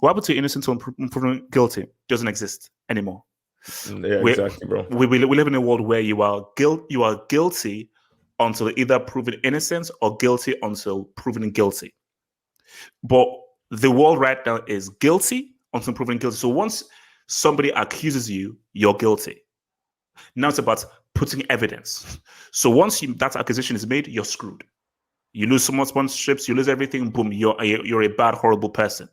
What happened to innocent until proven guilty doesn't exist anymore. Yeah, exactly, bro. We live in a world where you are guilty until either proven innocent or guilty until proven guilty. But the world right now is guilty until proven guilty. So once somebody accuses you, you're guilty. Now it's about putting evidence. So once that accusation is made, you're screwed. You lose some sponsorships, you lose everything. Boom, you're a bad, horrible person.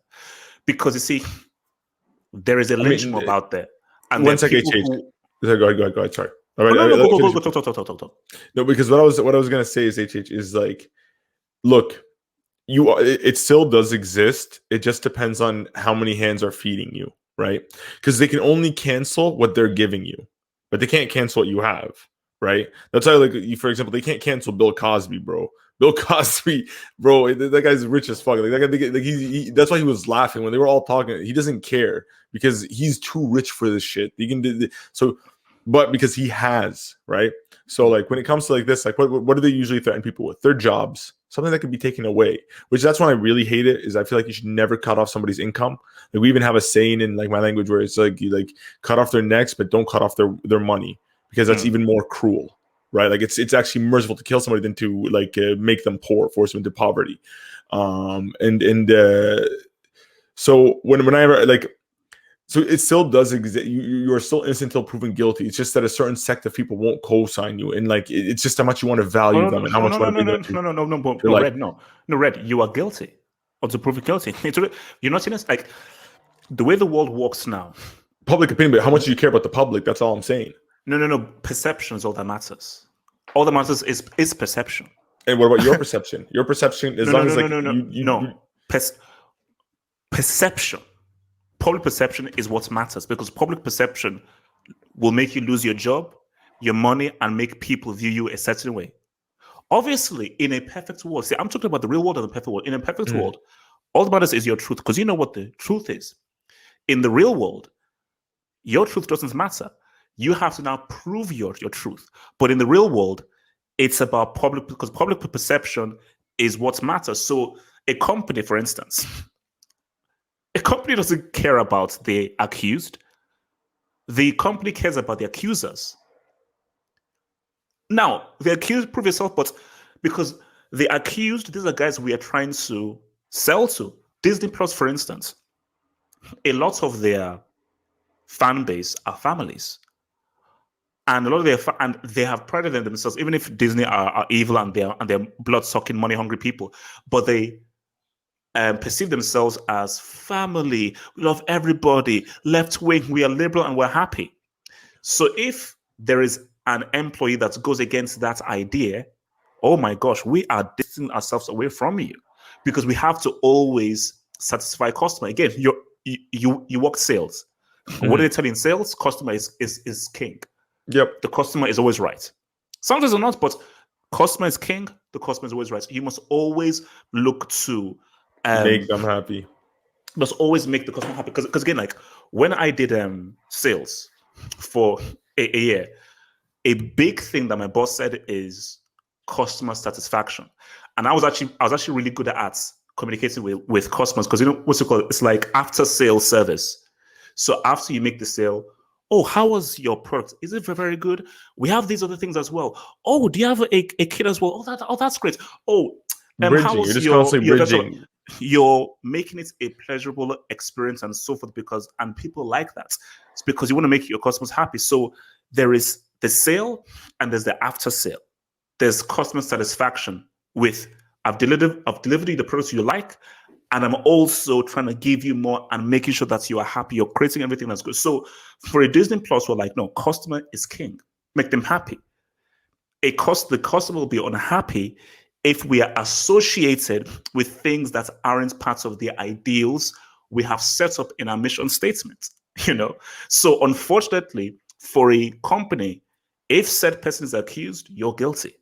Because you see, there is a lynch mob out there. And one second, go ahead. Sorry. All right, go, talk. No, because what I was gonna say is like, look, it still does exist. It just depends on how many hands are feeding you, right? Because they can only cancel what they're giving you, but they can't cancel what you have, right? That's why, like, for example, they can't cancel Bill Cosby, bro. Bill Cosby, bro, that guy's rich as fuck. Like that guy, like that's why he was laughing when they were all talking. He doesn't care because he's too rich for this shit. He can do so, but because he has, right? So like when it comes to like this, like what do they usually threaten people with? Their jobs, something that could be taken away. Which that's when I really hate it. Is I feel like you should never cut off somebody's income. Like we even have a saying in like my language where it's like you like cut off their necks, but don't cut off their money because that's even more cruel. Right, like it's actually merciful to kill somebody than to like make them poor, force them into poverty, so whenever like, so it still does exist. You are still innocent until proven guilty. It's just that a certain sect of people won't co-sign you, and like it's just how much you want to value them and how much. Red. You are guilty until proven guilty. You're not innocent. Like the way the world works now. Public opinion, but how much do you care about the public? That's all I'm saying. No. Perception is all that matters. All that matters is perception. And what about your perception? Your perception, perception. Public perception is what matters because public perception will make you lose your job, your money, and make people view you a certain way. Obviously, in a perfect world, see, I'm talking about the real world and the perfect world. In a perfect world, all that matters is your truth because you know what the truth is. In the real world, your truth doesn't matter. You have to now prove your truth. But in the real world, it's about public, because public perception is what matters. So a company, for instance, a company doesn't care about the accused. The company cares about the accusers. Now, the accused prove yourself, but because the accused, these are guys we are trying to sell to. Disney Plus, for instance, a lot of their fan base are families. And a lot of and they have prided in themselves, even if Disney are evil and they're blood-sucking, money-hungry people, but they perceive themselves as family. We love everybody. Left-wing, we are liberal and we're happy. So if there is an employee that goes against that idea, oh my gosh, we are distancing ourselves away from you because we have to always satisfy customer. Again, you work sales. What do they tell you in sales? Customer is king. Yep. The customer is always right. Sometimes they're not, but customer is king. The customer is always right. You must always look to make them happy. Must always make the customer happy. Because again, like when I did sales for a year, a big thing that my boss said is customer satisfaction. And I was actually really good at communicating with customers because you know what's it called? It's like after sales service. So after you make the sale, oh, how was your product? Is it very, very good? We have these other things as well. Oh, do you have a kid as well? Oh, that's great. Oh, how was bridging. You're making it a pleasurable experience and so forth and people like that. It's because you want to make your customers happy. So there is the sale and there's the after sale. There's customer satisfaction with I've delivered you the products you like, and I'm also trying to give you more and making sure that you are happy. You're creating everything that's good. So for a Disney Plus, we're like, no, customer is king. Make them happy. The customer will be unhappy if we are associated with things that aren't part of the ideals we have set up in our mission statement. You know, so unfortunately, for a company, if said person is accused, you're guilty.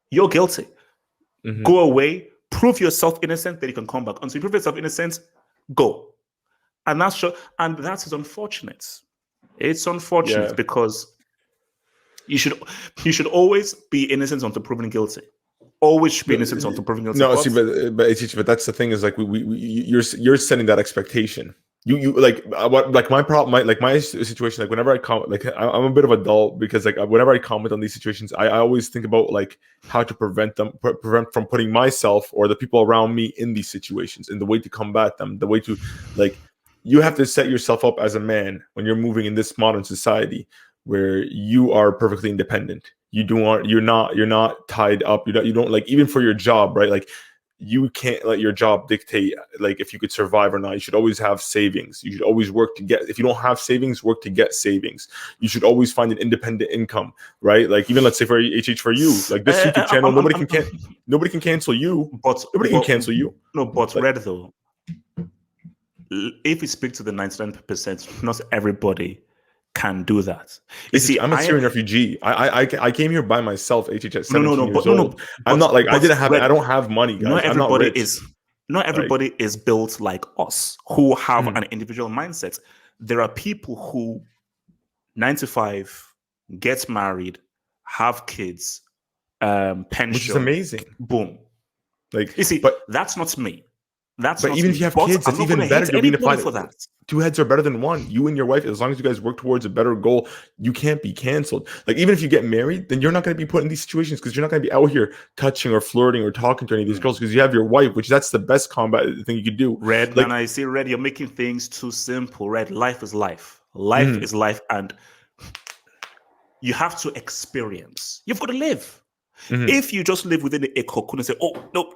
You're guilty. Mm-hmm. Go away. Prove yourself innocent, then you can come back. Until you prove yourself innocent, go. And that is unfortunate. It's unfortunate because you should always be innocent until proven guilty. always should be innocent until proven guilty. No, see, but that's the thing is like you're setting that expectation. You like what like my problem like my situation like whenever I comment like I'm a bit of a dull because like whenever I comment on these situations I always think about like how to prevent from putting myself or the people around me in these situations and the way to combat them, the way to like you have to set yourself up as a man when you're moving in this modern society where you are perfectly independent. You're not tied up. You don't like even for your job, right? Like you can't let your job dictate like if you could survive or not. You should always have savings. You should always work to get, if you don't have savings, work to get savings. You should always find an independent income, right? Like even let's say for HH for you, like this YouTube channel, nobody can cancel you. But Nobody can cancel you. No, but Like, Red though, if we speak to the 99%, not everybody can do that. You see, I'm a Syrian refugee. I came here by myself. HH at 17 years old. I'm not like I don't have money, guys. Not I'm not everybody rich. not everybody is built like us who have an individual mindset. There are people who 9 to 5 get married, have kids, pension, Which is amazing. Boom. Like you see, but that's not me. But even if you have kids, it's even better. You're being defined for that. 2 heads are better than one. You and your wife, as long as you guys work towards a better goal, you can't be canceled. Like even if you get married, then you're not going to be put in these situations because you're not going to be out here touching or flirting or talking to any of these girls because you have your wife, which that's the best combat thing you could do. Red, like, and I see Red, you're making things too simple. Red, life is life. Life is life, and you have to experience. You've got to live. If you just live within a cocoon and say, "Oh no,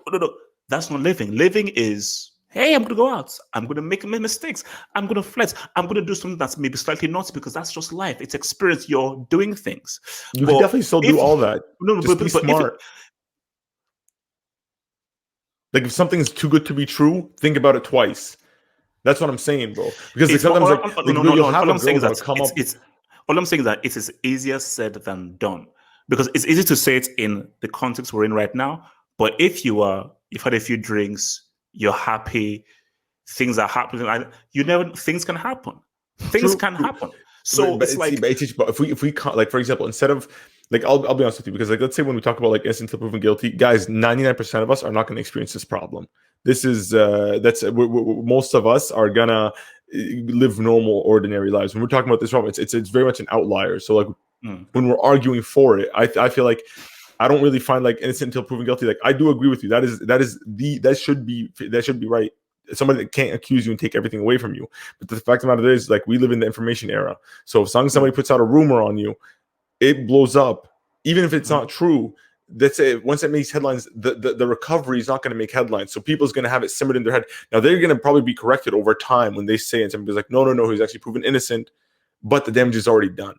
that's not living." Living is, hey, I'm going to go out. I'm going to make mistakes. I'm going to flex. I'm going to do something that's maybe slightly naughty because that's just life. It's experience. You're doing things. You can definitely still do all that. No, just be smart. Like if something's too good to be true, think about it twice. That's what I'm saying, bro. Because like, sometimes you'll have a girl that'll come up. All I'm saying is that it is easier said than done. Because it's easy to say it in the context we're in right now. But if you've had a few drinks, you're happy, things are happening. Things can happen. Things can happen. So but it's like, but if we like, for example, instead of like, I'll be honest with you, because like, let's say when we talk about like innocent until proven guilty, guys, 99% of us are not going to experience this problem. This is most of us are gonna live normal, ordinary lives. When we're talking about this problem, it's very much an outlier. So like when we're arguing for it, I feel like I don't really find like innocent until proven guilty. Like I do agree with you. That should be right. Somebody that can't accuse you and take everything away from you. But the fact of the matter is, like, we live in the information era. So if somebody puts out a rumor on you, it blows up, even if it's not true. That's it. Once it makes headlines, the recovery is not going to make headlines. So people's going to have it simmered in their head. Now they're going to probably be corrected over time when they say, and somebody's like, no, he's actually proven innocent, but the damage is already done.